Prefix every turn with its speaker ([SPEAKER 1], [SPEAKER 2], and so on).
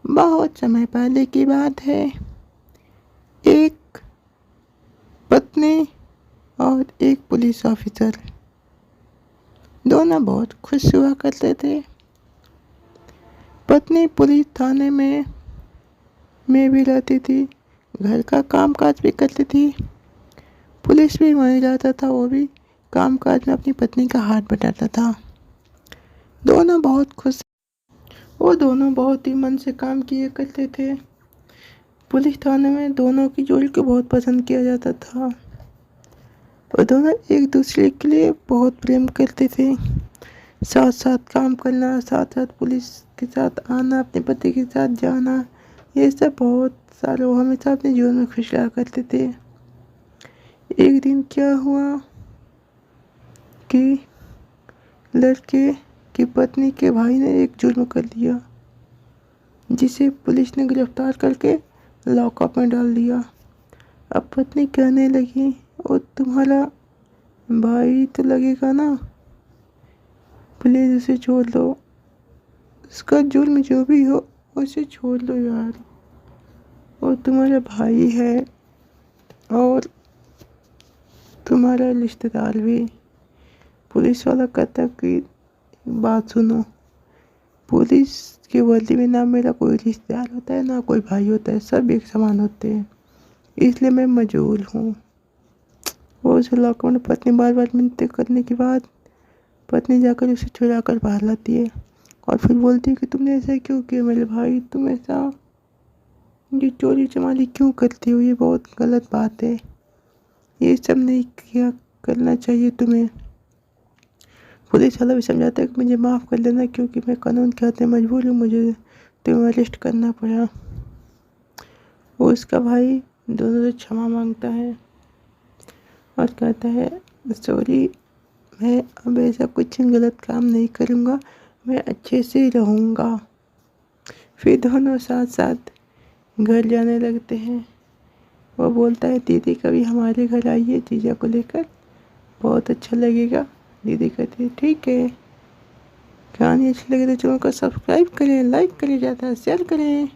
[SPEAKER 1] बहुत समय पहले की बात है। एक पत्नी और एक पुलिस ऑफिसर दोनों बहुत खुश हुआ करते थे। पत्नी पुलिस थाने में भी रहती थी, घर का कामकाज भी करती थी। पुलिस भी वहीं जाता था, वो भी कामकाज में अपनी पत्नी का हाथ बटाता था। दोनों बहुत खुश, वो दोनों बहुत ही मन से काम किए करते थे। पुलिस थाने में दोनों की जोड़ी को बहुत पसंद किया जाता था और दोनों एक दूसरे के लिए बहुत प्रेम करते थे। साथ साथ काम करना, साथ साथ पुलिस के साथ आना, अपने पति के साथ जाना, ये सब बहुत सारे वो हमेशा अपने जीवन में खुश रहा करते थे। एक दिन क्या हुआ कि लड़के की पत्नी के भाई ने एक जुर्म कर दिया, जिसे पुलिस ने गिरफ्तार करके लॉकअप में डाल दिया। अब पत्नी कहने लगी, और तुम्हारा भाई तो लगेगा ना, प्लीज उसे छोड़ दो, उसका जुर्म जो भी हो उसे छोड़ दो यार, और तुम्हारा भाई है और तुम्हारा रिश्तेदार भी। पुलिस वाला कहता कि बात सुनो, पुलिस के वर्दी में ना मेरा कोई रिश्तेदार होता है ना कोई भाई होता है, सब एक समान होते हैं, इसलिए मैं मजबूर हूँ। वो उसे लॉकअप में पत्नी बार बार मिन्नतें करने के बाद पत्नी जाकर उसे चुरा कर बाहर लाती है और फिर बोलती है कि तुमने ऐसा क्यों किया मेरे भाई, तुम ऐसा ये चोरी चमारी क्यों करती हो, ये बहुत गलत बात है, ये सब नहीं किया करना चाहिए तुम्हें। पुलिस वाला भी समझाता है कि मुझे माफ़ कर देना, क्योंकि मैं कानून के हाथ में मजबूर हूँ, मुझे तुम्हें अरेस्ट करना पड़ा। वो उसका भाई दोनों से क्षमा मांगता है और कहता है सॉरी, मैं अब ऐसा कुछ गलत काम नहीं करूँगा, मैं अच्छे से रहूँगा। फिर दोनों साथ साथ घर जाने लगते हैं। वो बोलता है दीदी कभी हमारे घर आइए जीजा को लेकर, बहुत अच्छा लगेगा। दीदी कहती है ठीक है। कहानी अच्छी लगे तो चैनल को सब्सक्राइब करें, लाइक करें, ज़्यादा शेयर करें।